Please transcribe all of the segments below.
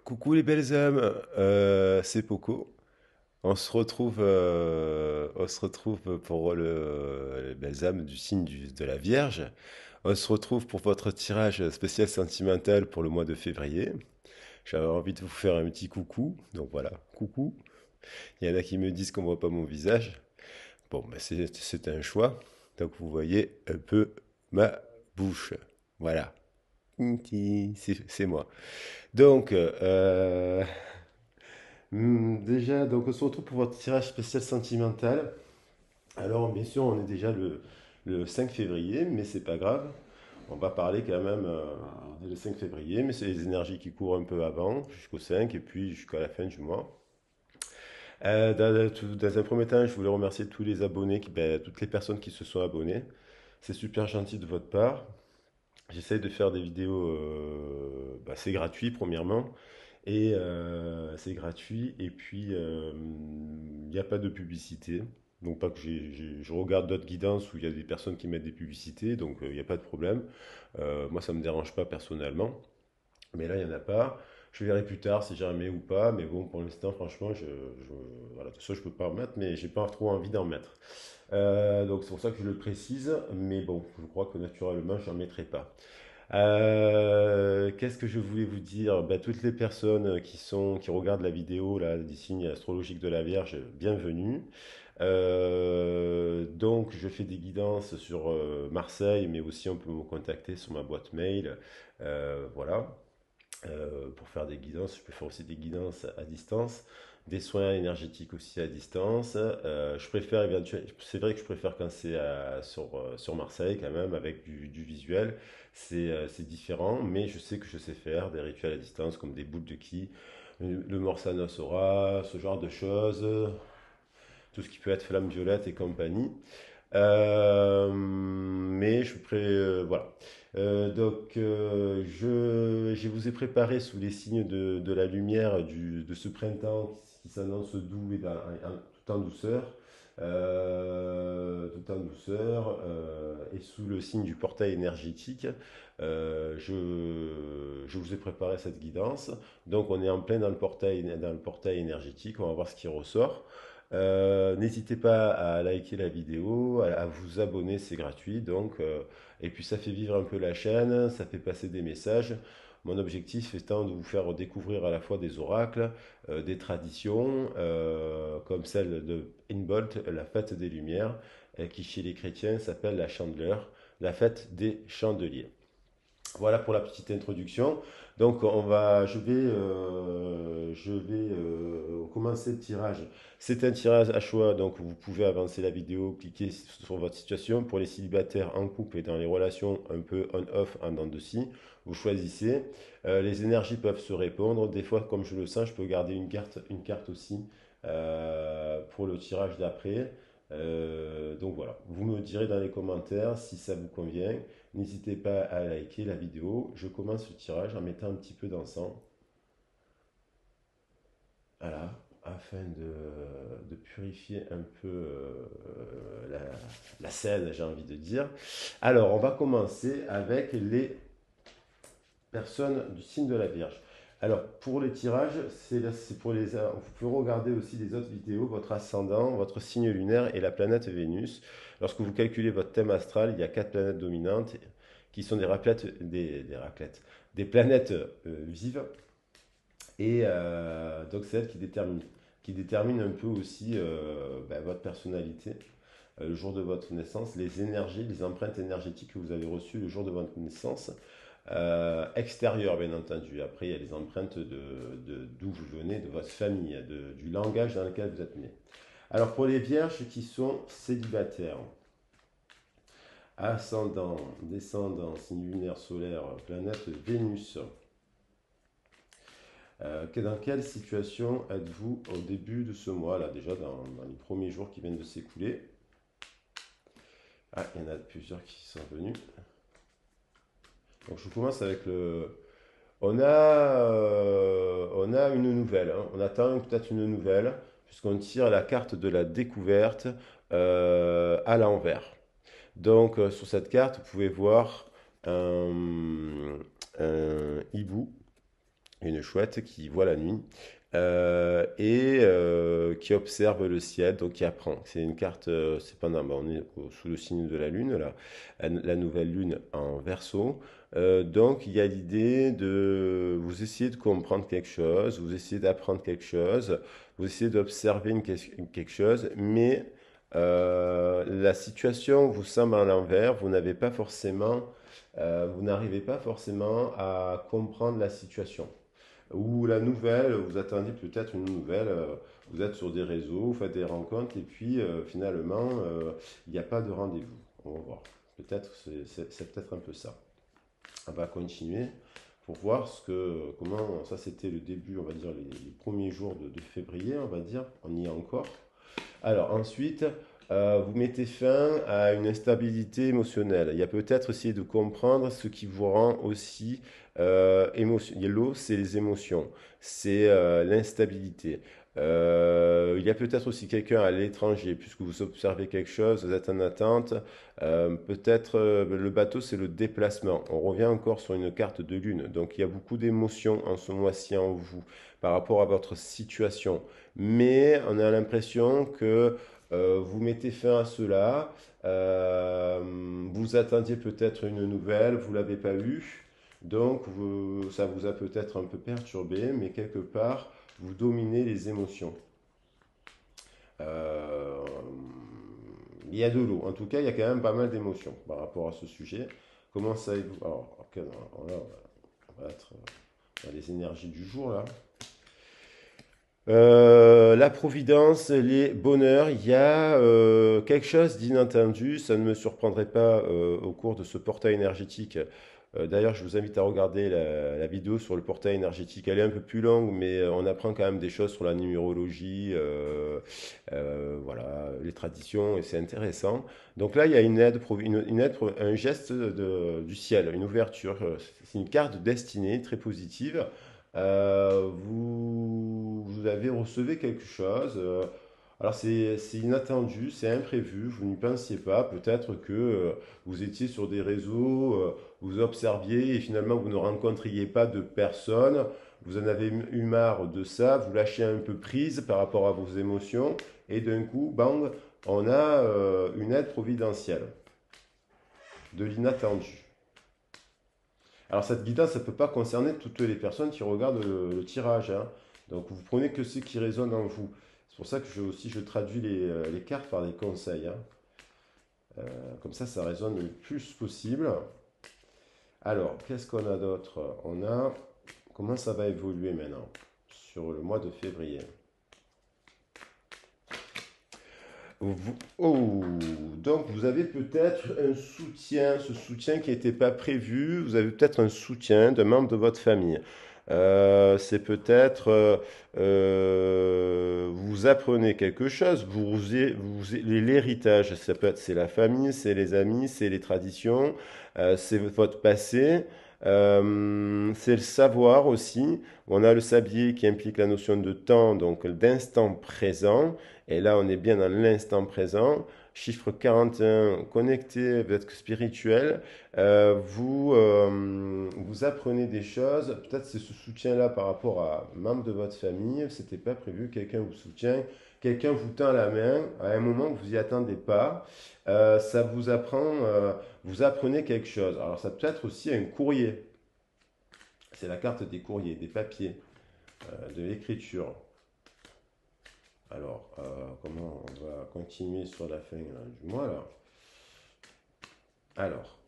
Coucou les belles âmes, c'est Poco. On se retrouve pour les belles âmes du signe de la Vierge. On se retrouve pour votre tirage spécial sentimental pour le mois de février. J'avais envie de vous faire un petit coucou, donc voilà, coucou. Il y en a qui me disent qu'on voit pas mon visage. Bon, ben c'est un choix. Donc vous voyez un peu ma bouche. Voilà. C'est moi. Donc, déjà, donc on se retrouve pour votre tirage spécial sentimental. Alors, bien sûr, on est déjà le 5 février, mais c'est pas grave. On va parler quand même, on est le 5 février, mais c'est les énergies qui courent un peu avant, jusqu'au 5, et puis jusqu'à la fin du mois. Dans un premier temps, je voulais remercier tous les abonnés, toutes les personnes qui se sont abonnées. C'est super gentil de votre part. J'essaie de faire des vidéos, c'est gratuit premièrement. Et c'est gratuit. Et puis, il n'y a pas de publicité. Donc, pas que je regarde d'autres guidances où il y a des personnes qui mettent des publicités. Donc, il n'y a pas de problème. Moi, ça ne me dérange pas personnellement. Mais là, il n'y en a pas. Je verrai plus tard si jamais ou pas. Mais bon, pour l'instant, franchement, voilà, tout ça, je peux pas en mettre. Mais j'ai pas trop envie d'en mettre. Donc, c'est pour ça que je le précise. Mais bon, je crois que naturellement, je n'en mettrai pas. Qu'est-ce que je voulais vous dire? Toutes les personnes qui regardent la vidéo là, des signes astrologiques de la Vierge, bienvenue. Donc, je fais des guidances sur Marseille, mais aussi on peut me contacter sur ma boîte mail. Voilà. Pour faire des guidances, je peux faire aussi des guidances à distance, des soins énergétiques aussi à distance. Je préfère éventuellement, c'est vrai que je préfère quand c'est sur Marseille quand même avec du visuel. C'est différent, mais je sais que je sais faire des rituels à distance comme des boules de ki, le Morsana Sora, ce genre de choses, tout ce qui peut être flamme violette et compagnie. Mais voilà. Je vous ai préparé sous les signes de la lumière de ce printemps qui s'annonce doux et tout en douceur. Tout en douceur et sous le signe du portail énergétique, je vous ai préparé cette guidance. Donc on est en plein dans le portail énergétique, on va voir ce qui ressort. N'hésitez pas à liker la vidéo, à vous abonner, c'est gratuit. Donc, et puis ça fait vivre un peu la chaîne, ça fait passer des messages. Mon objectif étant de vous faire découvrir à la fois des oracles, des traditions, comme celle de Inbolt, la fête des Lumières, qui chez les chrétiens s'appelle la Chandeleur, la fête des chandeliers. Voilà pour la petite introduction. Donc je vais commencer le tirage. C'est un tirage à choix, donc vous pouvez avancer la vidéo, cliquer sur votre situation. Pour les célibataires en couple et dans les relations un peu on-off, en dents de scie, vous choisissez. Les énergies peuvent se répondre. Des fois, comme je le sens, je peux garder une carte aussi pour le tirage d'après. Donc voilà, vous me direz dans les commentaires si ça vous convient. N'hésitez pas à liker la vidéo. Je commence le tirage en mettant un petit peu d'encens. Voilà, afin de purifier un peu la scène, j'ai envie de dire. Alors, on va commencer avec les personnes du signe de la Vierge. Alors, pour les tirages, c'est pour les. Vous pouvez regarder aussi les autres vidéos, votre ascendant, votre signe lunaire et la planète Vénus. Lorsque vous calculez votre thème astral, il y a quatre planètes dominantes qui sont des planètes vives. Et donc, c'est elles qui déterminent un peu aussi votre personnalité le jour de votre naissance, les énergies, les empreintes énergétiques que vous avez reçues le jour de votre naissance. Extérieures, bien entendu. Après, il y a les empreintes d'où vous venez, de votre famille, du langage dans lequel vous êtes né. Alors, pour les vierges qui sont célibataires, ascendant, descendant, signe lunaire, solaire, planète Vénus, dans quelle situation êtes-vous au début de ce mois, là, déjà dans les premiers jours qui viennent de s'écouler? Ah, il y en a plusieurs qui sont venus. Donc, je commence avec le. On a une nouvelle, hein. On attend peut-être une nouvelle, puisqu'on tire la carte de la découverte à l'envers. Donc, sur cette carte, vous pouvez voir un hibou, une chouette qui voit la nuit et qui observe le ciel, donc qui apprend. C'est une carte, cependant, on est sous le signe de la lune, là, la nouvelle lune en Verseau. Donc il y a l'idée de vous essayer de comprendre quelque chose, vous essayez d'apprendre quelque chose, vous essayez d'observer quelque chose, mais la situation vous semble à l'envers, vous n'arrivez pas forcément à comprendre la situation. Ou la nouvelle, vous attendiez peut-être une nouvelle, vous êtes sur des réseaux, vous faites des rencontres, et puis finalement, il n'y a pas de rendez-vous. On va voir. Peut-être, c'est peut-être un peu ça. On va continuer pour voir comment, ça c'était le début, on va dire, les premiers jours de février, on va dire, on y est encore. Alors ensuite, vous mettez fin à une instabilité émotionnelle. Il y a peut-être essayer de comprendre ce qui vous rend aussi émotionnel. L'eau, c'est les émotions, c'est l'instabilité. Il y a peut-être aussi quelqu'un à l'étranger, puisque vous observez quelque chose, vous êtes en attente. Peut-être le bateau, c'est le déplacement. On revient encore sur une carte de lune. Donc il y a beaucoup d'émotions en ce mois-ci en vous par rapport à votre situation. Mais on a l'impression que vous mettez fin à cela. Vous attendiez peut-être une nouvelle, vous ne l'avez pas eue. Donc ça vous a peut-être un peu perturbé, mais quelque part, vous dominez les émotions. Euh, il y a de l'eau. En tout cas, il y a quand même pas mal d'émotions par rapport à ce sujet. Comment ça évolue? Alors, ok, là, on va être dans les énergies du jour là. La providence, les bonheurs, il y a quelque chose d'inattendu, ça ne me surprendrait pas au cours de ce portail énergétique. D'ailleurs, je vous invite à regarder la vidéo sur le portail énergétique. Elle est un peu plus longue, mais on apprend quand même des choses sur la numérologie, voilà, les traditions, et c'est intéressant. Donc là, il y a une aide, un geste du ciel, une ouverture. C'est une carte destinée très positive. Vous avez recevez quelque chose. Alors c'est inattendu, c'est imprévu, vous n'y pensiez pas. Peut-être que vous étiez sur des réseaux, vous observiez et finalement vous ne rencontriez pas de personne. Vous en avez eu marre de ça, vous lâchez un peu prise par rapport à vos émotions et d'un coup, bang, on a une aide providentielle, de l'inattendu. Alors cette guidance, ça ne peut pas concerner toutes les personnes qui regardent le tirage, hein. Donc vous prenez que ce qui résonne en vous. C'est pour ça que je traduis les cartes par des conseils, hein. Comme ça résonne le plus possible. Alors, qu'est-ce qu'on a d'autre? On a comment ça va évoluer maintenant sur le mois de février. Oh, donc vous avez peut-être un soutien, ce soutien qui n'était pas prévu, vous avez peut-être un soutien d'un membre de votre famille. C'est peut-être vous apprenez quelque chose, l'héritage, ça peut être c'est la famille, c'est les amis, c'est les traditions, c'est votre passé, c'est le savoir aussi. On a le sablier qui implique la notion de temps, donc d'instant présent. Et là, on est bien dans l'instant présent. Chiffre 41, connecté avec spirituel. Vous apprenez des choses. Peut-être c'est ce soutien-là par rapport à un membre de votre famille. C'était pas prévu. Quelqu'un vous soutient. Quelqu'un vous tend la main à un moment que vous n'y attendez pas. Ça vous apprend, vous apprenez quelque chose. Alors ça peut être aussi un courrier. C'est la carte des courriers, des papiers, de l'écriture. Alors, comment on va continuer sur la fin du mois là? Alors,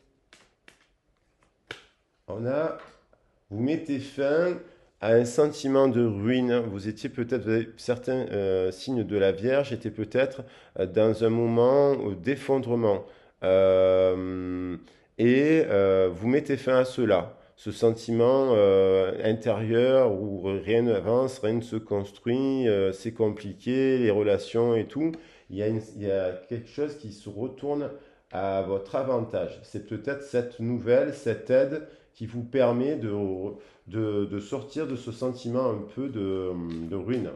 vous mettez fin à un sentiment de ruine. Vous étiez peut-être, certains signes de la Vierge étaient peut-être dans un moment d'effondrement. Euh, vous mettez fin à cela. Ce sentiment intérieur où rien n'avance, rien ne se construit, c'est compliqué, les relations et tout. Il y a quelque chose qui se retourne à votre avantage. C'est peut-être cette nouvelle, cette aide qui vous permet de sortir de ce sentiment un peu de ruine.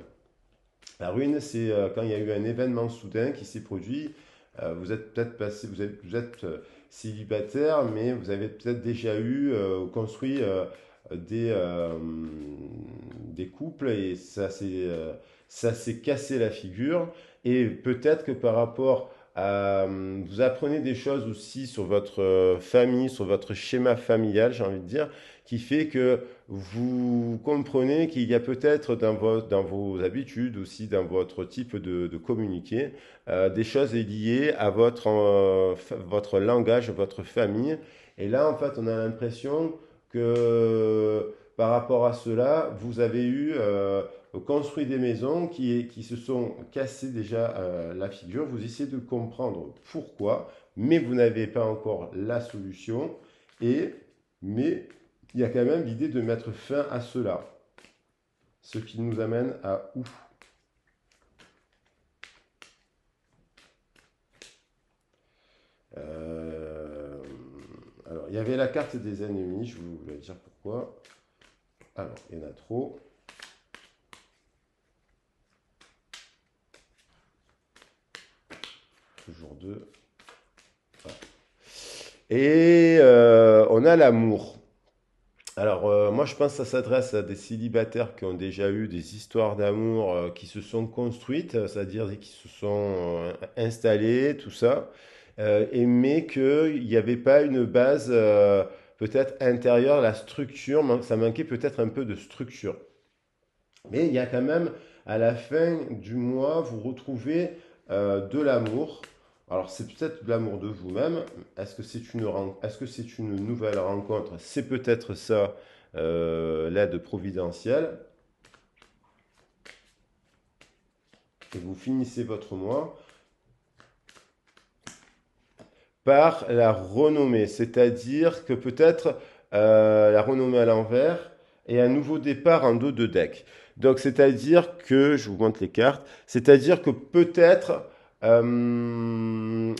La ruine, c'est quand il y a eu un événement soudain qui s'est produit. Vous êtes peut-être passé, vous êtes célibataire, mais vous avez peut-être déjà eu construit des couples et ça s'est cassé la figure. Et peut-être que par rapport à... Vous apprenez des choses aussi sur votre famille, sur votre schéma familial, j'ai envie de dire, qui fait que vous comprenez qu'il y a peut-être dans vos habitudes, aussi dans votre type de communiquer, des choses liées à votre langage, votre famille. Et là, en fait, on a l'impression que par rapport à cela, vous avez construit des maisons qui se sont cassées déjà la figure. Vous essayez de comprendre pourquoi, mais vous n'avez pas encore la solution. Mais il y a quand même l'idée de mettre fin à cela. Ce qui nous amène à où? Euh, alors, il y avait la carte des ennemis, je vais vous dire pourquoi. Alors, il y en a trop. Toujours deux. Voilà. Et on a l'amour. Alors, moi, je pense que ça s'adresse à des célibataires qui ont déjà eu des histoires d'amour qui se sont construites, c'est-à-dire qui se sont installées, tout ça, mais qu'il n'y avait pas une base peut-être intérieure, la structure, ça manquait peut-être un peu de structure. Mais il y a quand même, à la fin du mois, vous retrouvez de l'amour. Alors, c'est peut-être de l'amour de vous-même. Est-ce que c'est une nouvelle rencontre? C'est peut-être ça, l'aide providentielle. Et vous finissez votre mois par la renommée. C'est-à-dire que peut-être la renommée à l'envers et un nouveau départ en dos de deck. Donc, c'est-à-dire que, je vous montre les cartes, c'est-à-dire que peut-être il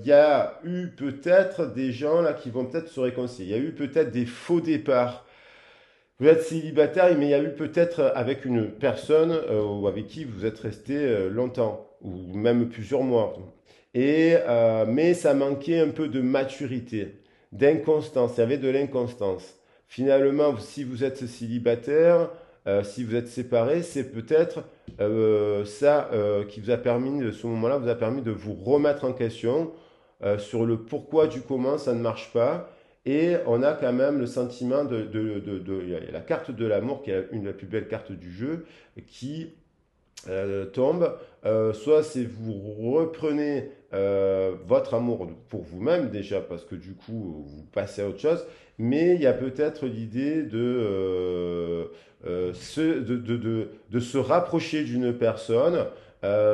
y a eu peut-être des gens là qui vont peut-être se réconcilier. Il y a eu peut-être des faux départs. Vous êtes célibataire, mais il y a eu peut-être avec une personne ou avec qui vous êtes resté longtemps, ou même plusieurs mois. Mais ça manquait un peu de maturité, d'inconstance. Il y avait de l'inconstance. Finalement, si vous êtes célibataire, si vous êtes séparé, c'est peut-être ça qui vous a permis, de ce moment-là, vous a permis de vous remettre en question sur le pourquoi du comment ça ne marche pas. Et on a quand même le sentiment il y a la carte de l'amour, qui est une des plus belles cartes du jeu, qui tombe. Soit c'est vous reprenez votre amour pour vous-même déjà, parce que du coup, vous passez à autre chose. Mais il y a peut-être l'idée de se rapprocher d'une personne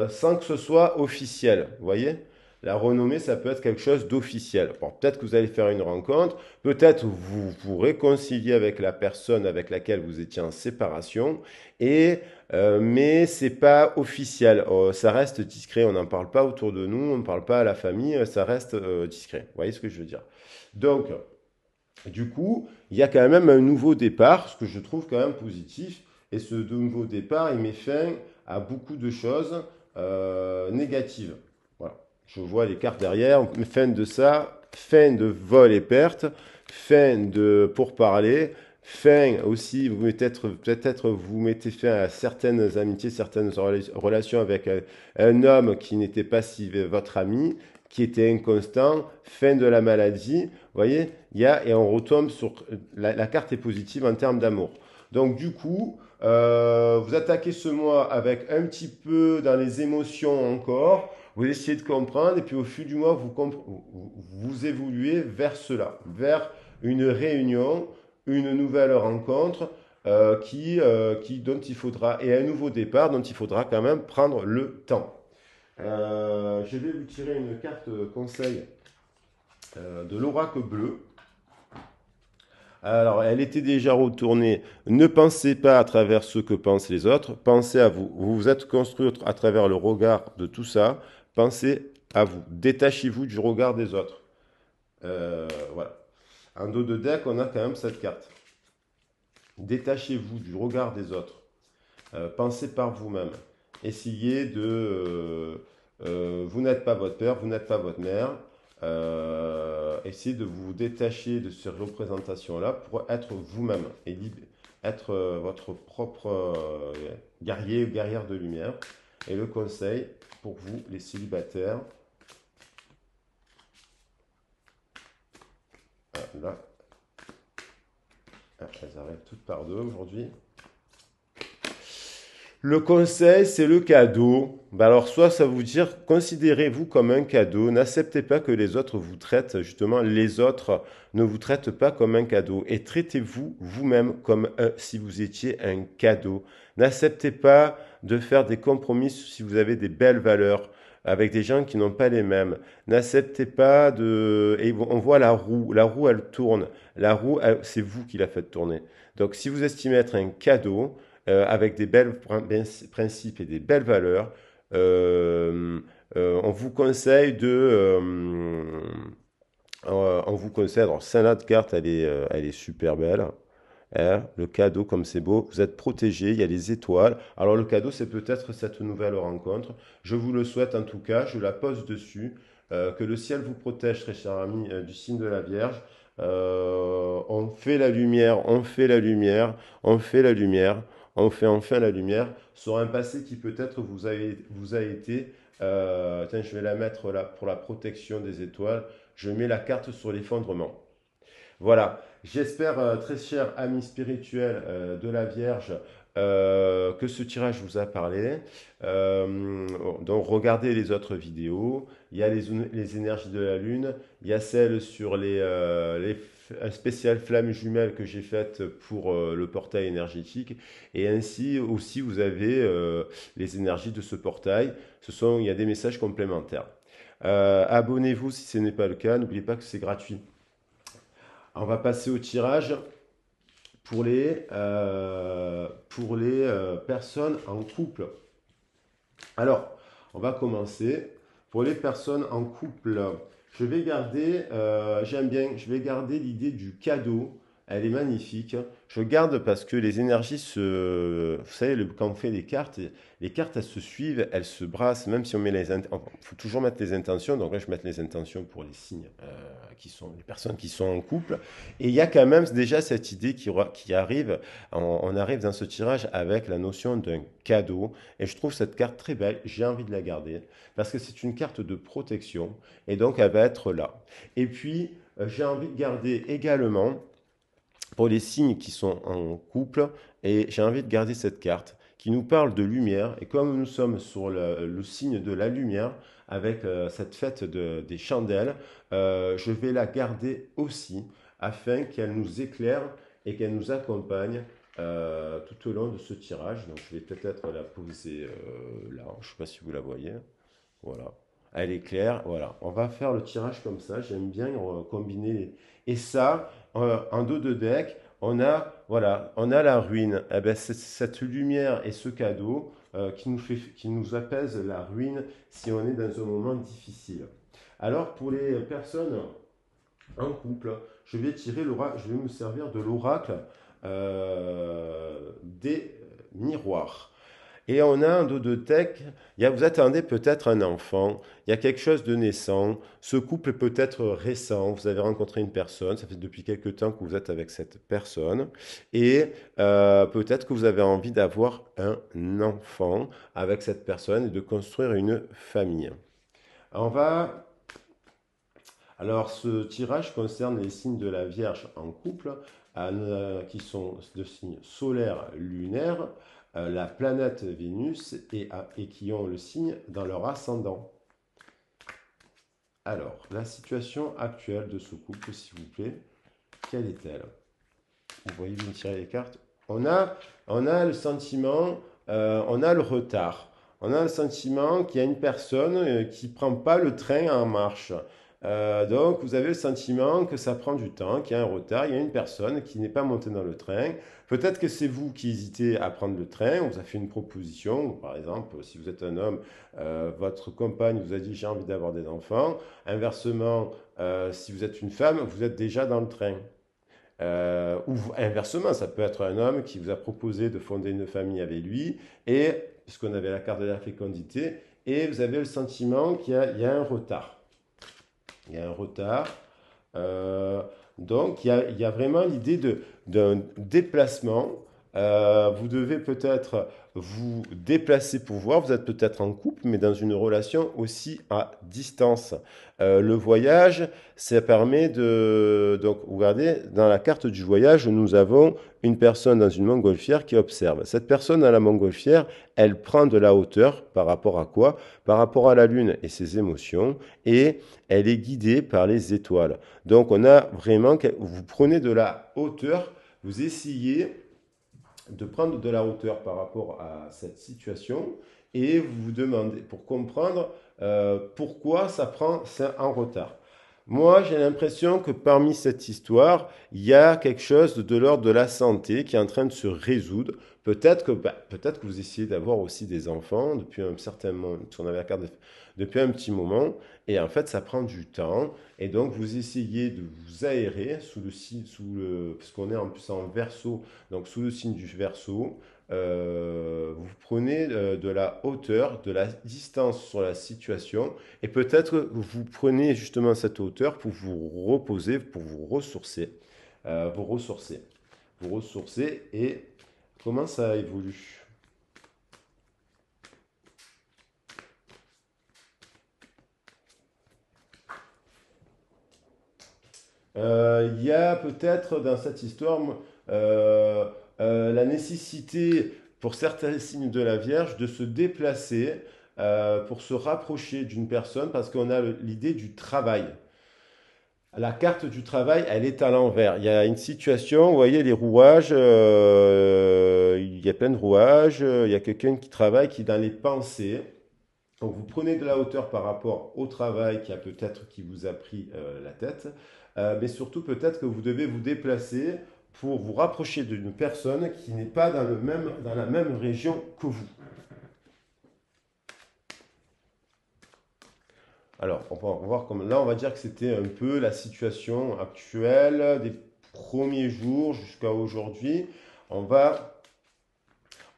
sans que ce soit officiel. Vous voyez? La renommée, ça peut être quelque chose d'officiel. Bon, peut-être que vous allez faire une rencontre, peut-être vous vous réconciliez avec la personne avec laquelle vous étiez en séparation, mais c'est pas officiel. Ça reste discret. On n'en parle pas autour de nous, on ne parle pas à la famille, ça reste discret. Vous voyez ce que je veux dire? Donc, du coup, il y a quand même un nouveau départ, ce que je trouve quand même positif. Et ce nouveau départ, il met fin à beaucoup de choses négatives. Voilà. Je vois les cartes derrière. Fin de ça, fin de vol et perte, fin de pourparler, fin aussi, peut-être vous mettez fin à certaines amitiés, certaines relations avec un homme qui n'était pas si votre ami, qui était inconstant, fin de la maladie. Vous voyez, et on retombe sur la carte est positive en termes d'amour. Donc du coup, vous attaquez ce mois avec un petit peu dans les émotions encore. Vous essayez de comprendre et puis au fil du mois, vous évoluez vers cela, vers une réunion, une nouvelle rencontre dont il faudra, et un nouveau départ dont il faudra quand même prendre le temps. Je vais vous tirer une carte conseil de l'oracle bleu. Alors, elle était déjà retournée. Ne pensez pas à travers ce que pensent les autres. Pensez à vous. Vous vous êtes construit à travers le regard de tout ça. Pensez à vous. Détachez-vous du regard des autres. Voilà. En dos de deck, on a quand même cette carte. Détachez-vous du regard des autres. Pensez par vous-même. Essayez de... vous n'êtes pas votre père, vous n'êtes pas votre mère. Essayez de vous détacher de ces représentations-là pour être vous-même et être votre propre guerrier ou guerrière de lumière. Et le conseil pour vous, les célibataires, là, elles arrivent toutes par deux aujourd'hui. Le conseil, c'est le cadeau. Ben alors, soit ça vous dire, considérez-vous comme un cadeau. N'acceptez pas que les autres vous traitent, justement, les autres ne vous traitent pas comme un cadeau. Et traitez-vous vous-même comme si vous étiez un cadeau. N'acceptez pas de faire des compromis si vous avez des belles valeurs avec des gens qui n'ont pas les mêmes. N'acceptez pas de... Et on voit la roue elle tourne. La roue, c'est vous qui la faites tourner. Donc si vous estimez être un cadeau, avec des belles principes et des belles valeurs, on vous conseille on vous conseille, alors celle-là de carte, elle est super belle. Hein, le cadeau, comme c'est beau, vous êtes protégé, il y a les étoiles. Alors le cadeau, c'est peut-être cette nouvelle rencontre. Je vous le souhaite en tout cas, je la pose dessus. Que le ciel vous protège, très cher ami, du signe de la Vierge. On fait la lumière, on fait la lumière, on fait la lumière, on fait enfin la lumière sur un passé qui peut-être vous a été. Tiens, je vais la mettre là pour la protection des étoiles. Je mets la carte sur l'effondrement. Voilà, j'espère, très cher ami spirituel de la Vierge, que ce tirage vous a parlé. Donc regardez les autres vidéos. Il y a les énergies de la Lune, il y a celle sur un spécial flamme jumelle que j'ai faite pour le portail énergétique. Et ainsi aussi vous avez les énergies de ce portail. Il y a des messages complémentaires. Abonnez-vous si ce n'est pas le cas. N'oubliez pas que c'est gratuit. On va passer au tirage pour les personnes en couple. Alors, on va commencer. Pour les personnes en couple, je vais garder, j'aime bien, je vais garder l'idée du cadeau. Elle est magnifique. Je garde parce que les énergies vous savez, quand on fait les cartes, elles se suivent, elles se brassent, même si on met il faut toujours mettre les intentions. Donc là, je vais mettre les intentions pour les signes qui sont les personnes qui sont en couple. Et il y a quand même déjà cette idée qui arrive. On arrive dans ce tirage avec la notion d'un cadeau. Et je trouve cette carte très belle. J'ai envie de la garder parce que c'est une carte de protection. Et donc, elle va être là. Et puis, j'ai envie de garder également pour les signes qui sont en couple, et j'ai envie de garder cette carte qui nous parle de lumière, et comme nous sommes sur le signe de la lumière, avec cette fête des chandelles, je vais la garder aussi, afin qu'elle nous éclaire et qu'elle nous accompagne tout au long de ce tirage. Donc je vais peut-être la poser là, je ne sais pas si vous la voyez, voilà. Elle est claire, voilà. On va faire le tirage comme ça. J'aime bien combiner Et ça, en dos de deck, voilà, on a la ruine. Eh ben, c'est cette lumière et ce cadeau qui nous apaise la ruine si on est dans un moment difficile. Alors, pour les personnes en couple, je vais me servir de l'oracle des miroirs. Et on a un dos de tech, vous attendez peut-être un enfant, il y a quelque chose de naissant, ce couple peut être récent, vous avez rencontré une personne, ça fait depuis quelque temps que vous êtes avec cette personne, et peut-être que vous avez envie d'avoir un enfant avec cette personne et de construire une famille. On va Alors, ce tirage concerne les signes de la Vierge en couple, qui sont de signes solaires, lunaires, la planète Vénus et qui ont le signe dans leur ascendant. Alors, la situation actuelle de ce couple, s'il vous plaît, quelle est-elle? Vous voyez bien tirer les cartes. On a le sentiment, on a le retard. On a le sentiment qu'il y a une personne qui ne prend pas le train en marche. Donc, vous avez le sentiment que ça prend du temps, qu'il y a un retard. Il y a une personne qui n'est pas montée dans le train. Peut-être que c'est vous qui hésitez à prendre le train. On vous a fait une proposition. Par exemple, si vous êtes un homme, votre compagne vous a dit j'ai envie d'avoir des enfants. Inversement, si vous êtes une femme, vous êtes déjà dans le train. Ou inversement, ça peut être un homme qui vous a proposé de fonder une famille avec lui, et puisqu'on avait la carte de la fécondité, et vous avez le sentiment qu'il y a un retard. Il y a un retard. Euh, donc, il y a vraiment l'idée d'un déplacement. Vous devez peut-être vous déplacer pour voir. Vous êtes peut-être en couple, mais dans une relation aussi à distance. Le voyage, ça permet de... Donc, regardez, dans la carte du voyage, nous avons une personne dans une montgolfière qui observe. Cette personne à la montgolfière, elle prend de la hauteur par rapport à quoi? Par rapport à la Lune et ses émotions, et elle est guidée par les étoiles. Donc on a vraiment, vous prenez de la hauteur, vous essayez de prendre de la hauteur par rapport à cette situation et vous vous demandez pour comprendre pourquoi c'est en retard. Moi, j'ai l'impression que parmi cette histoire, il y a quelque chose de l'ordre de la santé qui est en train de se résoudre. Peut-être que vous essayez d'avoir aussi des enfants depuis un certain moment, si on avait la carte depuis un petit moment, et en fait, ça prend du temps. Et donc, vous essayez de vous aérer sous le signe, parce qu'on est en plus en verso, donc sous le signe du verso. Vous prenez de la hauteur, de la distance sur la situation, et peut-être que vous prenez justement cette hauteur pour vous reposer, pour vous ressourcer, vous ressourcer, vous ressourcer. Et comment ça évolue? Il y a peut-être dans cette histoire euh, la nécessité pour certains signes de la Vierge de se déplacer pour se rapprocher d'une personne parce qu'on a l'idée du travail. La carte du travail, elle est à l'envers. Il y a une situation, vous voyez les rouages, il y a plein de rouages, il y a quelqu'un qui travaille, qui est dans les pensées. Donc vous prenez de la hauteur par rapport au travail qui a peut-être qui vous a pris la tête, mais surtout peut-être que vous devez vous déplacer pour vous rapprocher d'une personne qui n'est pas dans la même région que vous. Alors, on va voir comme là, on va dire que c'était un peu la situation actuelle des premiers jours jusqu'à aujourd'hui. On va,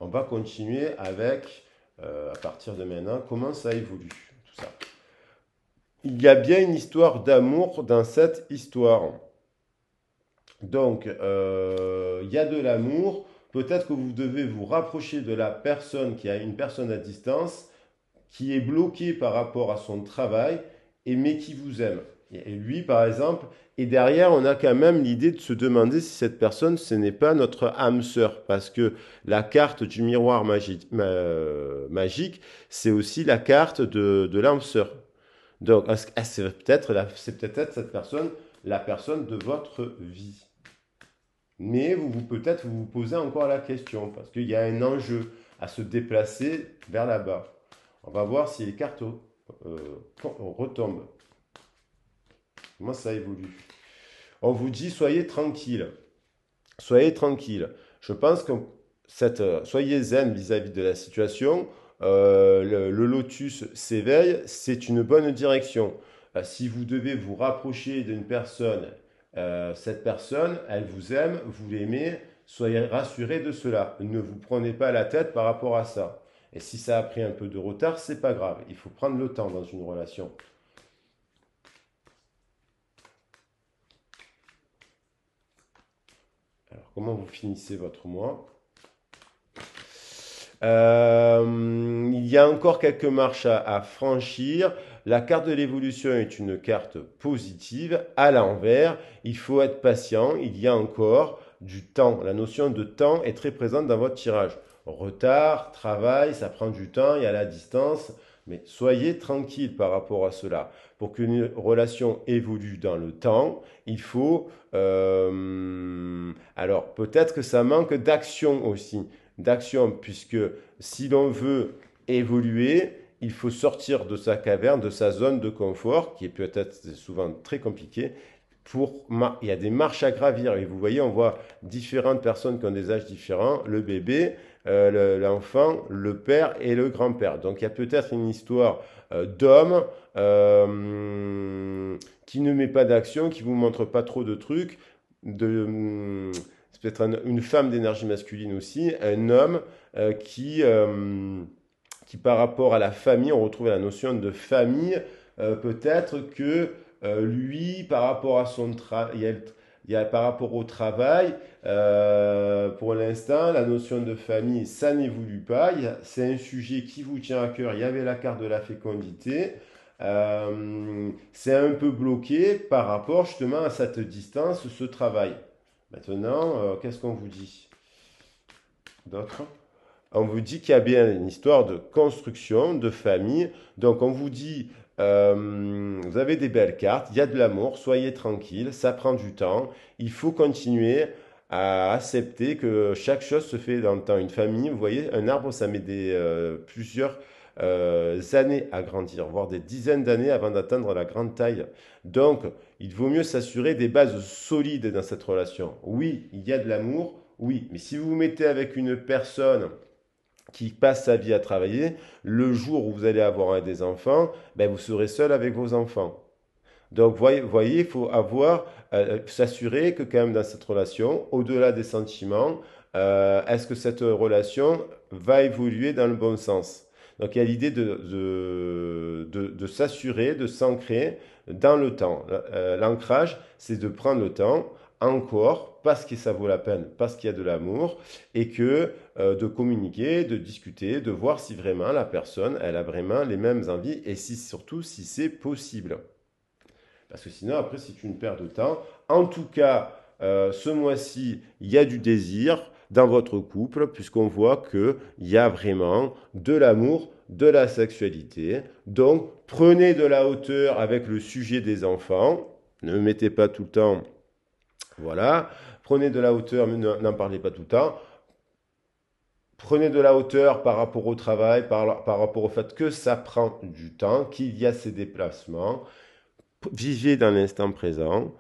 on va continuer avec, à partir de maintenant, comment ça évolue, tout ça. Il y a bien une histoire d'amour dans cette histoire. Donc, il y a de l'amour. Peut-être que vous devez vous rapprocher de la personne qui a une personne à distance, qui est bloquée par rapport à son travail, mais qui vous aime. Et lui, par exemple, et derrière, on a quand même l'idée de se demander si cette personne, ce n'est pas notre âme sœur. Parce que la carte du miroir magique, c'est aussi la carte de l'âme sœur. Donc, c'est peut-être cette personne, la personne de votre vie. Mais peut-être vous vous posez encore la question, parce qu'il y a un enjeu à se déplacer vers là-bas. On va voir si les cartes retombent. Comment ça évolue? On vous dit soyez tranquille. Soyez tranquille. Je pense que soyez zen vis-à-vis de la situation. Le lotus s'éveille, c'est une bonne direction. Si vous devez vous rapprocher d'une personne, cette personne, elle vous aime, vous l'aimez, soyez rassuré de cela. Ne vous prenez pas la tête par rapport à ça. Et si ça a pris un peu de retard, c'est pas grave. Il faut prendre le temps dans une relation. Alors, comment vous finissez votre mois? Il y a encore quelques marches à franchir. La carte de l'évolution est une carte positive. À l'envers, il faut être patient. Il y a encore du temps. La notion de temps est très présente dans votre tirage. Retard, travail, ça prend du temps, il y a la distance. Mais soyez tranquille par rapport à cela. Pour qu'une relation évolue dans le temps, il faut... alors peut-être que ça manque d'action aussi d'action, puisque si l'on veut évoluer, il faut sortir de sa caverne, de sa zone de confort, qui est peut-être souvent très compliquée. Il y a des marches à gravir, et vous voyez, on voit différentes personnes qui ont des âges différents, le bébé, l'enfant, le père et le grand-père. Donc il y a peut-être une histoire d'homme qui ne met pas d'action, qui vous montre pas trop de trucs, de, c'est peut-être une femme d'énergie masculine aussi, un homme qui, par rapport à la famille, on retrouve la notion de famille. Peut-être que lui, par rapport à son travail, par rapport au travail, pour l'instant, la notion de famille, ça n'évolue pas. C'est un sujet qui vous tient à cœur. Il y avait la carte de la fécondité. C'est un peu bloqué par rapport justement à cette distance, ce travail. Maintenant, qu'est-ce qu'on vous dit d'autre? On vous dit qu'il y a bien une histoire de construction, de famille. Donc on vous dit, vous avez des belles cartes, il y a de l'amour, soyez tranquille, ça prend du temps. Il faut continuer à accepter que chaque chose se fait dans le temps. Une famille, vous voyez, un arbre, ça met plusieurs années à grandir, voire des dizaines d'années avant d'atteindre la grande taille. Donc, il vaut mieux s'assurer des bases solides dans cette relation. Oui, il y a de l'amour, oui, mais si vous vous mettez avec une personne qui passe sa vie à travailler, le jour où vous allez avoir des enfants, ben vous serez seul avec vos enfants. Donc, voyez, il faut s'assurer que quand même dans cette relation, au-delà des sentiments, est-ce que cette relation va évoluer dans le bon sens? Donc, il y a l'idée de s'assurer, de s'ancrer dans le temps. L'ancrage, c'est de prendre le temps encore parce que ça vaut la peine, parce qu'il y a de l'amour et que de communiquer, de discuter, de voir si vraiment la personne, elle a vraiment les mêmes envies et si surtout si c'est possible. Parce que sinon, après, c'est une perte de temps. En tout cas, ce mois-ci, il y a du désir dans votre couple, puisqu'on voit qu'il y a vraiment de l'amour, de la sexualité. Donc, prenez de la hauteur avec le sujet des enfants. Ne mettez pas tout le temps. Voilà. Prenez de la hauteur, mais n'en parlez pas tout le temps. Prenez de la hauteur par rapport au travail, par rapport au fait que ça prend du temps, qu'il y a ces déplacements. Vivez dans l'instant présent,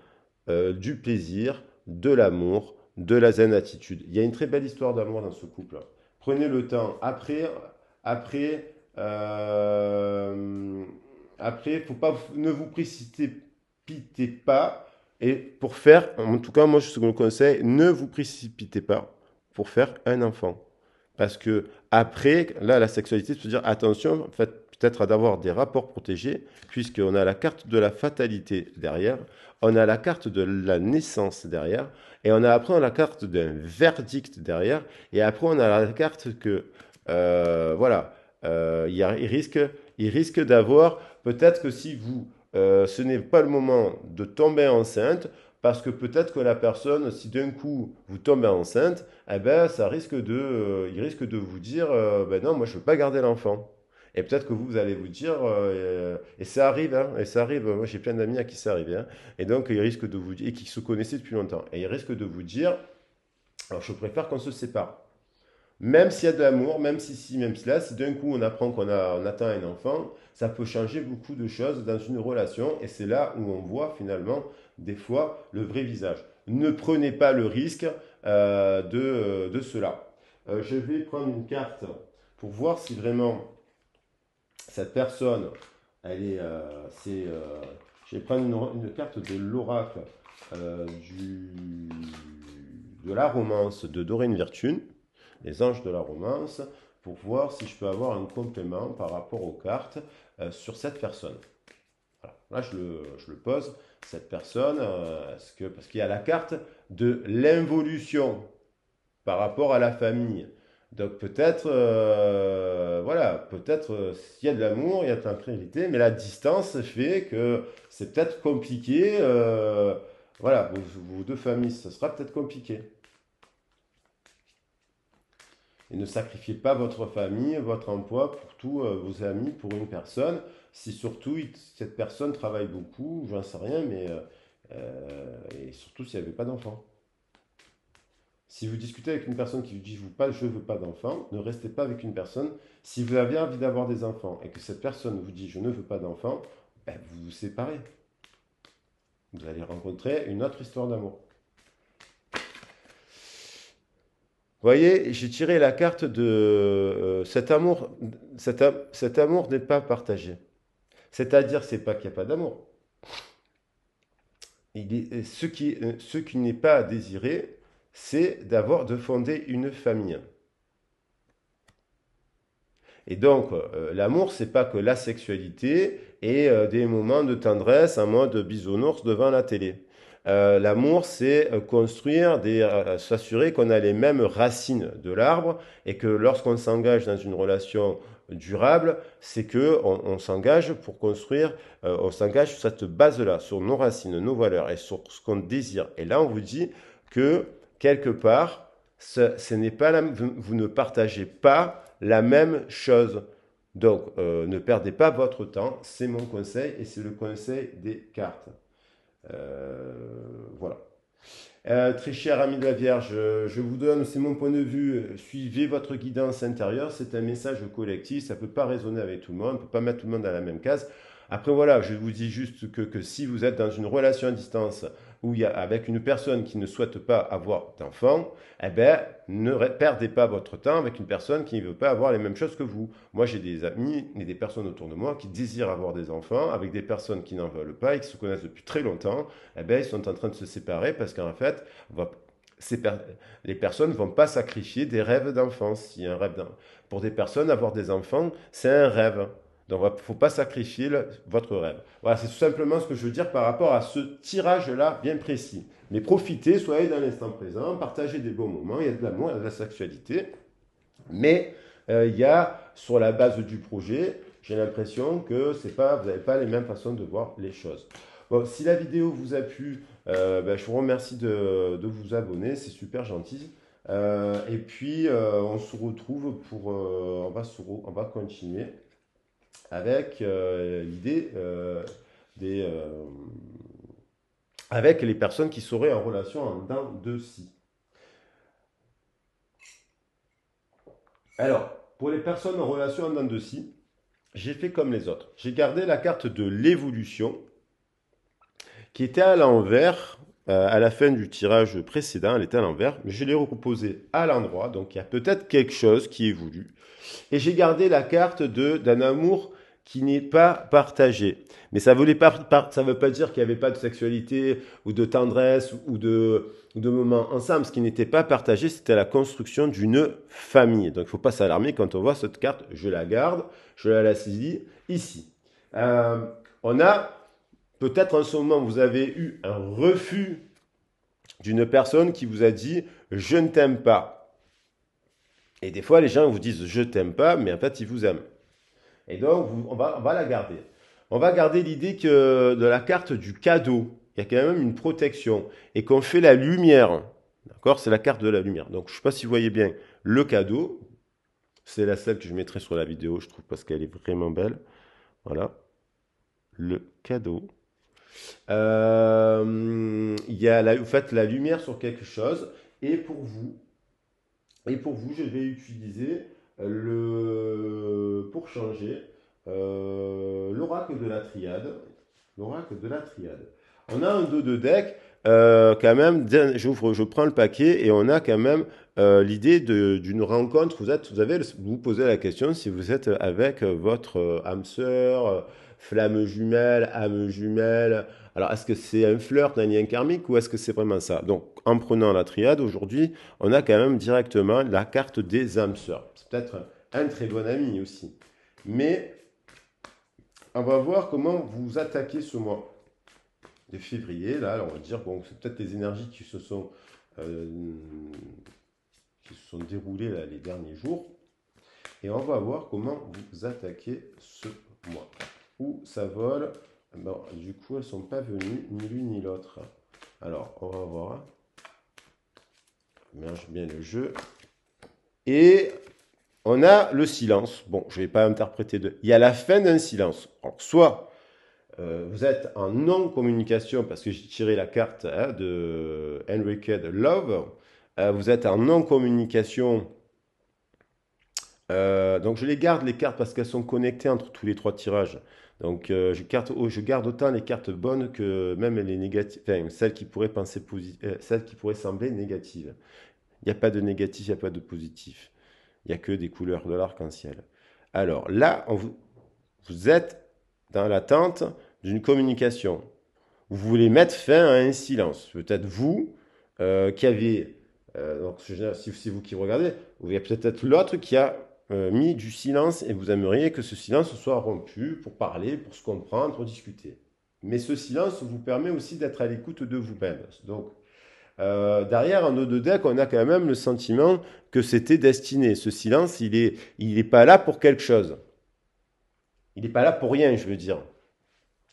du plaisir, de l'amour, de la zen attitude. Il y a une très belle histoire d'amour dans ce couple. Prenez le temps. Après, après, faut pas, ne vous précipitez pas. Et pour faire, en tout cas, moi, je vous conseille, ne vous précipitez pas pour faire un enfant. Parce que après, là, la sexualité, se dire attention, faites peut-être d'avoir des rapports protégés, puisqu'on a la carte de la fatalité derrière, on a la carte de la naissance derrière, et après on a la carte d'un verdict derrière, et après on a la carte que, voilà, il risque d'avoir, peut-être que si ce n'est pas le moment de tomber enceinte, parce que peut-être que la personne, si d'un coup vous tombez enceinte, eh ben, il risque de vous dire, ben non, moi je veux pas garder l'enfant. Et peut-être que vous allez vous dire, et ça arrive, hein, et ça arrive, moi j'ai plein d'amis à qui ça arrive, hein, et donc il risque de vous dire, et qui se connaissaient depuis longtemps, et il risque de vous dire, alors je préfère qu'on se sépare. Même s'il y a de l'amour, même si là, si d'un coup on apprend on attend un enfant, ça peut changer beaucoup de choses dans une relation, et c'est là où on voit finalement des fois le vrai visage. Ne prenez pas le risque de cela. Je vais prendre une carte pour voir si vraiment cette personne, elle est, je vais prendre une carte de l'oracle de la romance de Doreen Virtue, les anges de la romance, pour voir si je peux avoir un complément par rapport aux cartes sur cette personne. Voilà. Là, je le pose. Cette personne, parce qu'il y a la carte de l'involution par rapport à la famille. Donc peut-être, voilà, peut-être s'il y a de l'amour, il y a de la tranquillité, mais la distance fait que c'est peut-être compliqué. Voilà, vos deux familles, ce sera peut-être compliqué. Et ne sacrifiez pas votre famille, votre emploi pour tous vos amis, pour une personne. Si surtout cette personne travaille beaucoup, j'en sais rien, mais et surtout s'il n'y avait pas d'enfant. Si vous discutez avec une personne qui vous dit je veux pas d'enfant, ne restez pas avec une personne. Si vous avez envie d'avoir des enfants et que cette personne vous dit je ne veux pas d'enfant, ben, vous vous séparez. Vous allez rencontrer une autre histoire d'amour. Vous voyez, j'ai tiré la carte de cet amour. Cet amour n'est pas partagé. C'est-à-dire, c'est pas qu'il n'y a pas d'amour. Ce qui n'est pas désiré, c'est de fonder une famille. Et donc, l'amour, c'est pas que la sexualité et des moments de tendresse en mode bisounours devant la télé. L'amour, c'est construire s'assurer qu'on a les mêmes racines de l'arbre et que lorsqu'on s'engage dans une relation durable, c'est que on s'engage pour construire, on s'engage sur cette base-là, sur nos racines, nos valeurs et sur ce qu'on désire. Et là, on vous dit que quelque part, ce n'est pas vous ne partagez pas la même chose. Donc, ne perdez pas votre temps, c'est mon conseil et c'est le conseil des cartes. Voilà. Très cher ami de la Vierge, je vous donne, c'est mon point de vue, suivez votre guidance intérieure, c'est un message collectif, ça ne peut pas résonner avec tout le monde, on ne peut pas mettre tout le monde dans la même case. Après voilà, je vous dis juste que si vous êtes dans une relation à distance où il y a, avec une personne qui ne souhaite pas avoir d'enfant, eh ben, ne perdez pas votre temps avec une personne qui ne veut pas avoir les mêmes choses que vous. Moi, j'ai des amis et des personnes autour de moi qui désirent avoir des enfants avec des personnes qui n'en veulent pas et qui se connaissent depuis très longtemps. Eh ben, ils sont en train de se séparer parce qu'en fait, va, les personnes ne vont pas sacrifier des rêves d'enfance. Si un rêve pour des personnes, avoir des enfants, c'est un rêve. Donc, il ne faut pas sacrifier votre rêve. Voilà, c'est tout simplement ce que je veux dire par rapport à ce tirage-là bien précis. Mais profitez, soyez dans l'instant présent, partagez des bons moments, il y a de l'amour, il y a de la sexualité. Mais il y a, sur la base du projet, j'ai l'impression que vous n'avez pas les mêmes façons de voir les choses. Bon, si la vidéo vous a plu, je vous remercie de vous abonner, c'est super gentil. Et puis, on se retrouve pour... on va continuer avec l'idée des... avec les personnes qui seraient en relation en dents de scie. Alors, pour les personnes en relation en dents de scie, j'ai fait comme les autres. J'ai gardé la carte de l'évolution qui était à l'envers à la fin du tirage précédent. Elle était à l'envers, mais je l'ai reproposée à l'endroit. Donc, il y a peut-être quelque chose qui évolue. Et j'ai gardé la carte d'un amour qui n'est pas partagé. Mais ça ne veut pas dire qu'il n'y avait pas de sexualité ou de tendresse ou de moments ensemble. Ce qui n'était pas partagé, c'était la construction d'une famille. Donc il ne faut pas s'alarmer quand on voit cette carte. Je la garde, je la laisse ici. On a, peut-être en ce moment, vous avez eu un refus d'une personne qui vous a dit « je ne t'aime pas ». Et des fois, les gens vous disent « je t'aime pas », mais en fait, ils vous aiment. Et donc, on va la garder. On va garder l'idée que de la carte du cadeau, il y a quand même une protection et qu'on fait la lumière. D'accord? C'est la carte de la lumière. Donc, je ne sais pas si vous voyez bien le cadeau. C'est celle que je mettrai sur la vidéo, je trouve, parce qu'elle est vraiment belle. Voilà. Le cadeau. Il y a vous faites la lumière sur quelque chose. Et pour vous, je vais utiliser pour changer l'oracle de la triade. L'oracle de la triade. On a un 2 de deck, quand même, je prends le paquet et on a quand même l'idée d'une rencontre. Vous posez la question si vous êtes avec votre âme sœur, flamme jumelle, âme jumelle. Alors, est-ce que c'est un flirt, un lien karmique ou est-ce que c'est vraiment ça? Donc, en prenant la triade, aujourd'hui, on a quand même directement la carte des âmes sœurs. C'est peut-être un très bon ami aussi. Mais on va voir comment vous attaquez ce mois de février. Là, on va dire, bon, c'est peut-être les énergies qui se sont déroulées là, les derniers jours. Et on va voir comment vous attaquez ce mois. Où ça vole. Bon, du coup, elles ne sont pas venues, ni l'une ni l'autre. Alors, on va voir. Je mélange bien le jeu. Et on a le silence. Bon, je ne vais pas interpréter il y a la fin d'un silence. Alors, soit vous êtes en non-communication, parce que j'ai tiré la carte de Enrique de Love. Vous êtes en non-communication. Donc, je les garde, les cartes, parce qu'elles sont connectées entre tous les 3 tirages. Donc, je garde autant les cartes bonnes que même les négatives, enfin, celles qui pourraient celles qui pourraient sembler négatives. Il n'y a pas de négatif, il n'y a pas de positif. Il n'y a que des couleurs de l'arc-en-ciel. Alors là, vous êtes dans l'attente d'une communication. Vous voulez mettre fin à un silence. Peut-être vous qui avez, donc si c'est vous qui regardez, ou il y a peut-être l'autre qui a mis du silence et vous aimeriez que ce silence soit rompu pour parler, pour se comprendre, pour discuter. Mais ce silence vous permet aussi d'être à l'écoute de vous-même. Donc, derrière un dos de deck, on a quand même le sentiment que c'était destiné. Ce silence, il est pas là pour quelque chose. Il n'est pas là pour rien, je veux dire.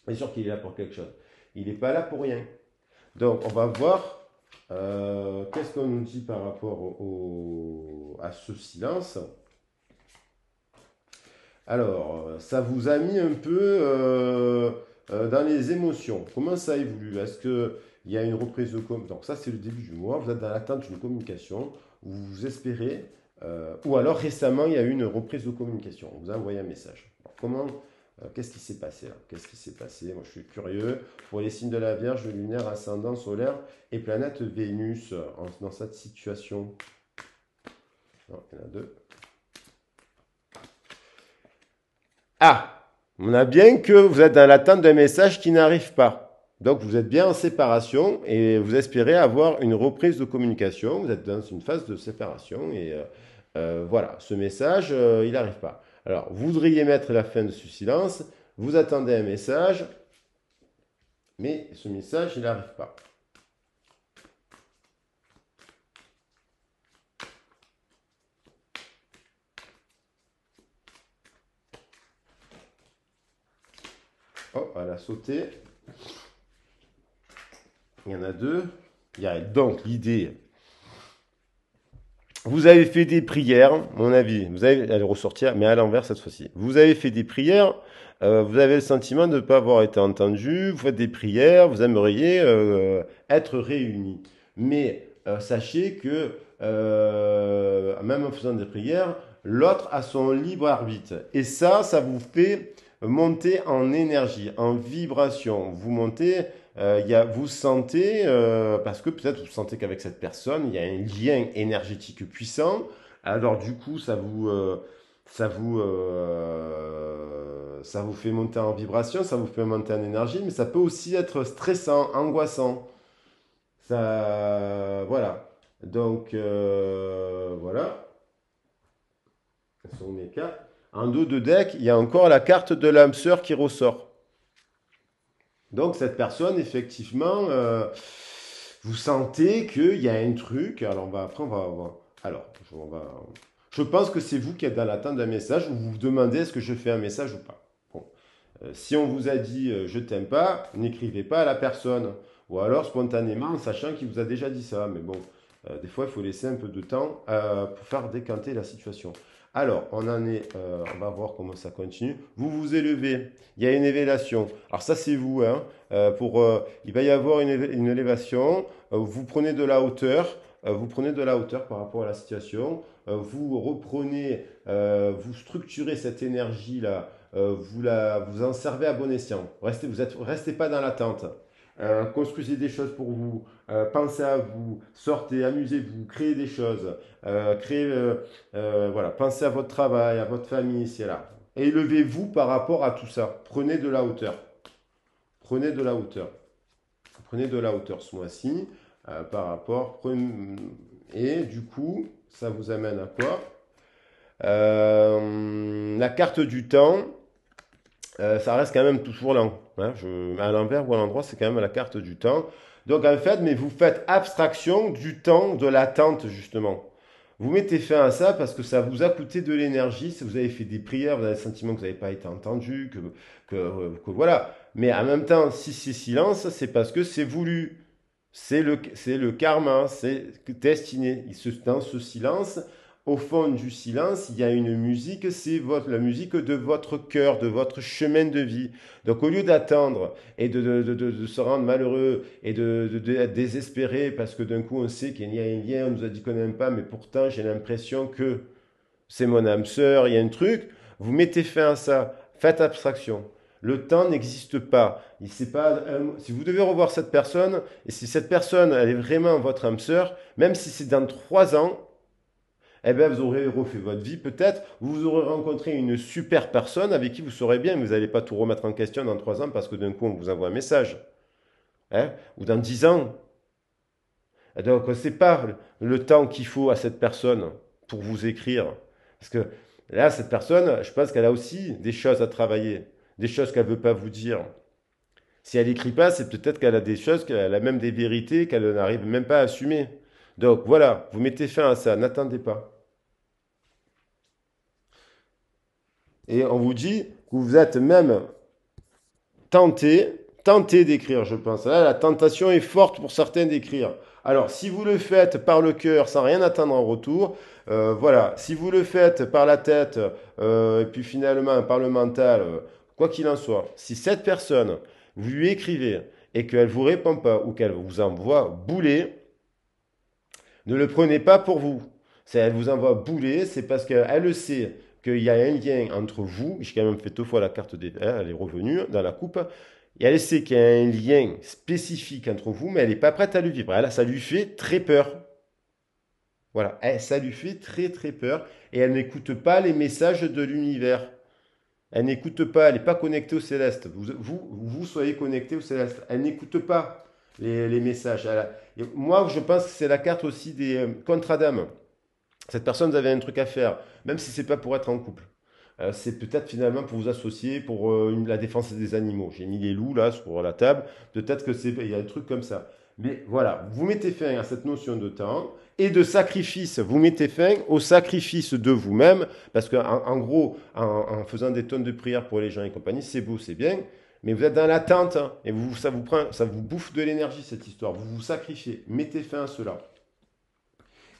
Bien sûr qu'il est là pour quelque chose. Il n'est pas là pour rien. Donc, on va voir qu'est-ce qu'on nous dit par rapport à ce silence. Alors, ça vous a mis un peu dans les émotions. Comment ça évolue? Est-ce qu'il y a une reprise de communication? Donc, ça, c'est le début du mois. Vous êtes dans l'attente d'une communication. Vous espérez. Ou alors, récemment, il y a eu une reprise de communication. On vous a envoyé un message. Alors, comment qu'est-ce qui s'est passé là? Qu'est-ce qui s'est passé? Moi, je suis curieux. Pour les signes de la Vierge, lunaire, ascendant, solaire et planète Vénus dans cette situation. Non, il y en a deux. Ah, on a bien que vous êtes dans l'attente d'un message qui n'arrive pas. Donc, vous êtes bien en séparation et vous espérez avoir une reprise de communication. Vous êtes dans une phase de séparation et voilà, ce message, il n'arrive pas. Alors, vous voudriez mettre la fin de ce silence, vous attendez un message, mais ce message, il n'arrive pas. Oh, elle a sauté. Il y en a deux. Il y a donc l'idée. Vous avez fait des prières, mon avis. Vous allez ressortir, mais à l'envers cette fois-ci. Vous avez fait des prières. Vous avez le sentiment de ne pas avoir été entendu. Vous faites des prières. Vous aimeriez être réunis. Mais sachez que même en faisant des prières, l'autre a son libre arbitre. Et ça vous fait monter en énergie, en vibration. Vous montez, vous sentez, parce que peut-être vous sentez qu'avec cette personne, il y a un lien énergétique puissant. Alors du coup, ça vous fait monter en vibration, ça vous fait monter en énergie, mais ça peut aussi être stressant, angoissant. Ça, voilà. Donc, voilà. Ce sont mes cartes. En dos de deck, il y a encore la carte de l'âme sœur qui ressort. Donc, cette personne, effectivement, vous sentez qu'il y a un truc. Alors, après, on va voir. Alors, je pense que c'est vous qui êtes dans l'attente d'un message où vous vous demandez est-ce que je fais un message ou pas. Bon. Si on vous a dit je t'aime pas, n'écrivez pas à la personne. Ou alors spontanément, en sachant qu'il vous a déjà dit ça. Mais bon, des fois, il faut laisser un peu de temps pour faire décanter la situation. Alors, on va voir comment ça continue. Vous vous élevez, il y a une élévation. Alors ça, c'est vous. Hein, il va y avoir une élévation. Vous prenez de la hauteur. Vous prenez de la hauteur par rapport à la situation. Vous reprenez, vous structurez cette énergie-là. Vous en servez à bon escient. Restez pas dans l'attente. Construisez des choses pour vous, pensez à vous, sortez, amusez-vous, créez des choses, voilà, pensez à votre travail, à votre famille, c'est là. Élevez-vous par rapport à tout ça. Prenez de la hauteur. Prenez de la hauteur. Prenez de la hauteur ce mois-ci par rapport. Et du coup, ça vous amène à quoi? La carte du temps. Ça reste quand même toujours lent. Hein. À l'envers ou à l'endroit, c'est quand même la carte du temps. Donc en fait, mais vous faites abstraction du temps de l'attente, justement. Vous mettez fin à ça parce que ça vous a coûté de l'énergie. Si vous avez fait des prières, vous avez le sentiment que vous n'avez pas été entendu, que voilà. Mais en même temps, si c'est silence, c'est parce que c'est voulu. C'est le karma, c'est destiné. Dans ce silence, au fond du silence, il y a une musique, c'est la musique de votre cœur, de votre chemin de vie. Donc au lieu d'attendre et de se rendre malheureux et d'être désespéré parce que d'un coup on sait qu'il y a un lien, on nous a dit qu'on n'aime pas, mais pourtant j'ai l'impression que c'est mon âme sœur, il y a un truc, vous mettez fin à ça, faites abstraction. Le temps n'existe pas. Si vous devez revoir cette personne, et si cette personne elle est vraiment votre âme sœur, même si c'est dans 3 ans, eh bien, vous aurez refait votre vie peut-être, vous aurez rencontré une super personne avec qui vous saurez bien, vous n'allez pas tout remettre en question dans 3 ans parce que d'un coup on vous envoie un message. Hein, ou dans 10 ans. Et donc, c'est pas le temps qu'il faut à cette personne pour vous écrire. Parce que Là, cette personne, je pense qu'elle a aussi des choses à travailler, des choses qu'elle ne veut pas vous dire. Si elle n'écrit pas, c'est peut-être qu'elle a des choses, qu'elle a même des vérités qu'elle n'arrive même pas à assumer. Donc voilà, vous mettez fin à ça, n'attendez pas. Et on vous dit que vous êtes même tenté d'écrire, je pense. Là, la tentation est forte pour certains d'écrire. Alors, si vous le faites par le cœur sans rien attendre en retour, voilà. Si vous le faites par la tête et puis finalement par le mental, quoi qu'il en soit, si cette personne, vous lui écrivez et qu'elle vous répond pas ou qu'elle vous envoie bouler, ne le prenez pas pour vous. Elle vous envoie bouler, c'est parce qu'elle le sait qu'il y a un lien entre vous. J'ai quand même fait deux fois la carte des... hein, elle est revenue dans la coupe. Et elle sait qu'il y a un lien spécifique entre vous, mais elle n'est pas prête à le vivre. Elle, ça lui fait très peur. Voilà, ça lui fait très très peur. Et elle n'écoute pas les messages de l'univers. Elle n'écoute pas, elle n'est pas connectée au céleste. Vous soyez connecté au céleste. Elle n'écoute pas les messages. Moi, je pense que c'est la carte aussi des contre-adames. Cette personne, vous avez un truc à faire, même si c'est pas pour être en couple. C'est peut-être finalement pour vous associer pour la défense des animaux. J'ai mis les loups là sur la table. Peut-être que il y a un truc comme ça. Mais voilà, vous mettez fin à cette notion de temps et de sacrifice. Vous mettez fin au sacrifice de vous-même parce qu'en gros, en faisant des tonnes de prières pour les gens et compagnie, c'est beau, c'est bien. Mais vous êtes dans l'attente hein, et ça vous bouffe de l'énergie cette histoire. Vous vous sacrifiez. Mettez fin à cela.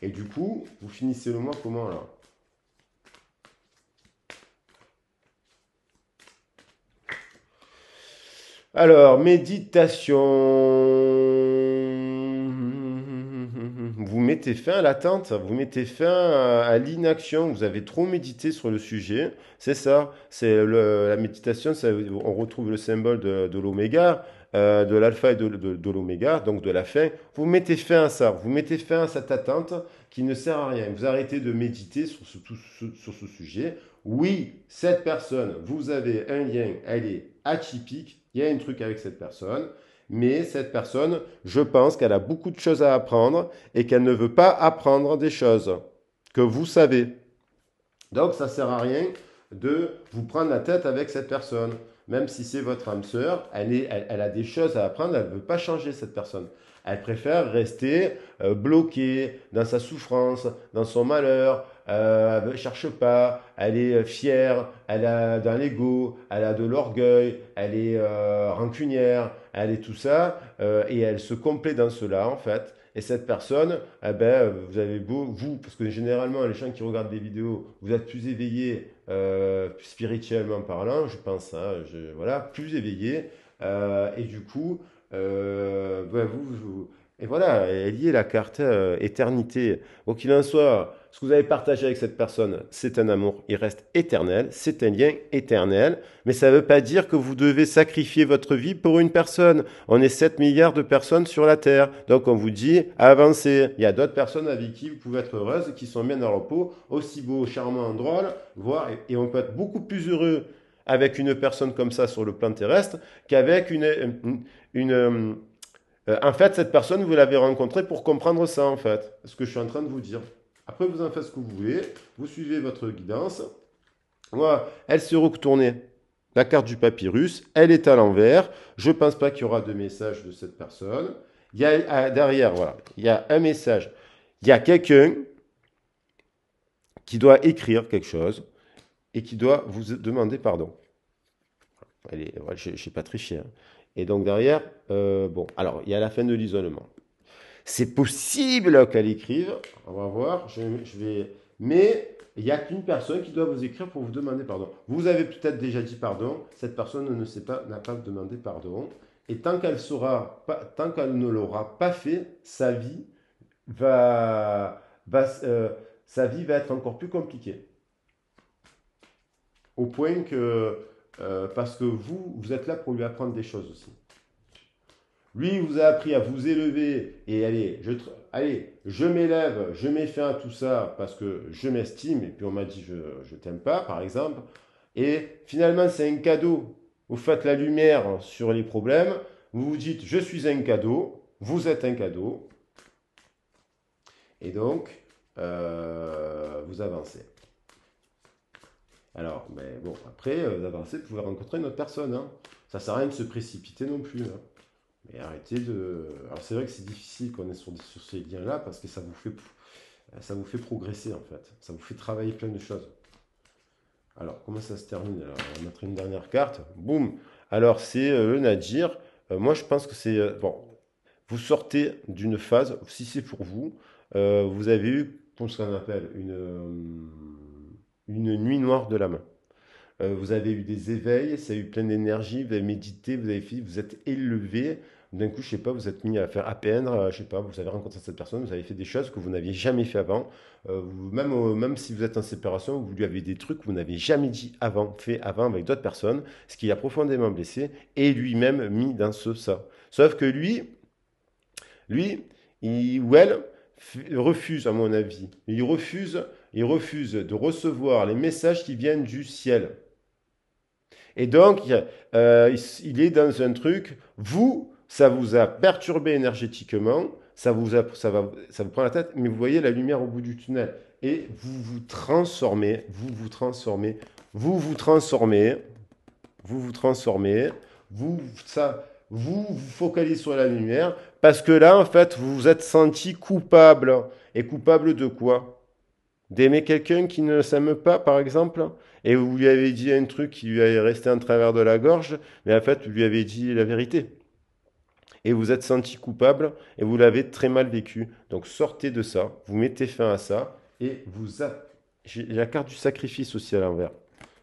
Et du coup, vous finissez le mois comment là? Alors, méditation. Vous mettez fin à l'attente, vous mettez fin à l'inaction. Vous avez trop médité sur le sujet. C'est ça. La méditation. On retrouve le symbole de l'oméga, de l'alpha et de l'oméga, donc de la fin. Vous mettez fin à ça. Vous mettez fin à cette attente qui ne sert à rien. Vous arrêtez de méditer sur ce sujet. Oui, cette personne, vous avez un lien, elle est atypique. Il y a un truc avec cette personne. Mais cette personne, je pense qu'elle a beaucoup de choses à apprendre et qu'elle ne veut pas apprendre des choses que vous savez. Donc ça ne sert à rien de vous prendre la tête avec cette personne. Même si c'est votre âme sœur, elle a des choses à apprendre, elle ne veut pas changer cette personne. Elle préfère rester bloquée dans sa souffrance, dans son malheur. Elle ne cherche pas, elle est fière, elle a dans l'ego, elle a de l'orgueil, elle est rancunière, elle est tout ça, et elle se complaît dans cela en fait. Et cette personne, eh ben, vous avez beau, vous, parce que généralement, les gens qui regardent des vidéos, vous êtes plus éveillés spirituellement parlant, je pense, hein, voilà, plus éveillés. Et du coup, ben, et voilà, est liée la carte éternité. Quoi qu'il en soit, ce que vous avez partagé avec cette personne, c'est un amour, il reste éternel, c'est un lien éternel, mais ça ne veut pas dire que vous devez sacrifier votre vie pour une personne. On est 7 milliards de personnes sur la Terre. Donc on vous dit, avancez. Il y a d'autres personnes avec qui vous pouvez être heureuse, qui sont bien dans leur peau, aussi beaux, charmants, drôles, voire, et on peut être beaucoup plus heureux avec une personne comme ça sur le plan terrestre qu'avec en fait, cette personne, vous l'avez rencontrée pour comprendre ça, en fait, ce que je suis en train de vous dire. Après, vous en faites ce que vous voulez, vous suivez votre guidance. Moi, elle s'est retournée la carte du papyrus, elle est à l'envers. Je ne pense pas qu'il y aura de message de cette personne. Il y a derrière, voilà, il y a un message. Il y a quelqu'un qui doit écrire quelque chose et qui doit vous demander pardon. Ouais, je n'ai pas triché. Hein. Et donc derrière, bon, alors il y a la fin de l'isolement. C'est possible qu'elle écrive, on va voir, je vais... Mais il n'y a qu'une personne qui doit vous écrire pour vous demander pardon. Vous avez peut-être déjà dit pardon, cette personne ne sait pas, n'a pas demandé pardon. Et tant qu'elle ne l'aura pas fait, va, sa vie va être encore plus compliquée. Au point que, parce que vous êtes là pour lui apprendre des choses aussi. Lui, il vous a appris à vous élever et allez, je m'élève, je mets fin à tout ça parce que je m'estime et puis on m'a dit je t'aime pas, par exemple. Et finalement, c'est un cadeau. Vous faites la lumière sur les problèmes. Vous vous dites je suis un cadeau, vous êtes un cadeau. Et donc, vous avancez. Alors, mais bon, après, d'avancer, vous pouvez rencontrer une autre personne, hein. Ça sert à rien de se précipiter non plus, hein. Mais arrêtez de. Alors, c'est vrai que c'est difficile qu'on est sur ces liens-là parce que ça vous fait progresser en fait. Ça vous fait travailler plein de choses. Alors, comment ça se termine? Alors, on va mettre une dernière carte. Boum! Alors, c'est le Nadir. Moi, je pense que c'est. Bon, vous sortez d'une phase, si c'est pour vous, vous avez eu, comment ce qu'on appelle, une nuit noire de la main. Vous avez eu des éveils, ça a eu plein d'énergie, vous avez médité, vous avez fait, vous êtes élevé. D'un coup, je sais pas, vous êtes mis à faire à peindre, je sais pas, vous avez rencontré cette personne, vous avez fait des choses que vous n'aviez jamais fait avant. Même si vous êtes en séparation, vous lui avez des trucs que vous n'avez jamais dit avant, fait avant avec d'autres personnes, ce qui l'a profondément blessé et lui-même mis dans ça. Sauf que lui, il ou elle refuse, à mon avis, il refuse de recevoir les messages qui viennent du ciel. Et donc, il est dans un truc, vous, ça vous a perturbé énergétiquement, ça vous prend la tête, mais vous voyez la lumière au bout du tunnel. Et vous vous transformez, vous vous transformez, vous vous transformez, vous vous focalisez sur la lumière, parce que là, en fait, vous vous êtes senti coupable. Et coupable de quoi? D'aimer quelqu'un qui ne s'aime pas, par exemple, et vous lui avez dit un truc qui lui est resté en travers de la gorge, mais en fait, vous lui avez dit la vérité. Et vous êtes senti coupable et vous l'avez très mal vécu. Donc sortez de ça, vous mettez fin à ça et j'ai la carte du sacrifice aussi à l'envers.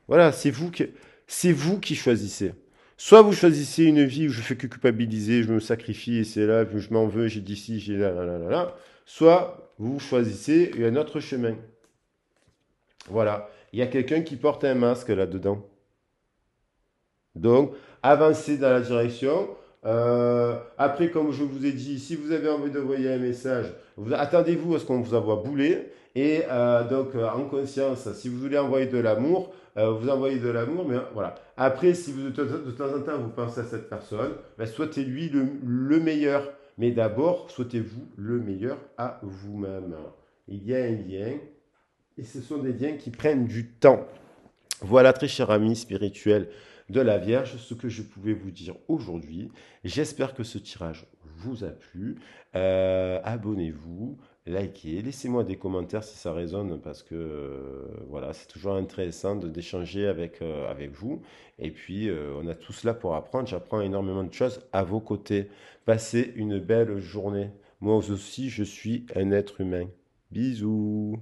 Voilà, c'est vous qui choisissez. Soit vous choisissez une vie où je fais que culpabiliser, je me sacrifie et c'est là, je m'en veux, j'ai dit ci, j'ai là, là, là, là, là. Soit vous choisissez un autre chemin. Voilà. Il y a quelqu'un qui porte un masque là-dedans. Donc, avancez dans la direction. Après, comme je vous ai dit, si vous avez envie d'envoyer un message, attendez-vous à ce qu'on vous envoie bouler. Et en conscience, si vous voulez envoyer de l'amour, vous envoyez de l'amour. Mais voilà. Après, si vous, de temps en temps, vous pensez à cette personne, ben, souhaitez-lui le meilleur. Mais d'abord, souhaitez-vous le meilleur à vous-même. Il y a un lien. Et ce sont des liens qui prennent du temps. Voilà, très cher ami spirituel de la Vierge, ce que je pouvais vous dire aujourd'hui. J'espère que ce tirage vous a plu. Abonnez-vous, likez, laissez-moi des commentaires si ça résonne, parce que voilà, c'est toujours intéressant d'échanger avec vous. Et puis, on a tout cela pour apprendre. J'apprends énormément de choses à vos côtés. Passez une belle journée. Moi aussi, je suis un être humain. Bisous.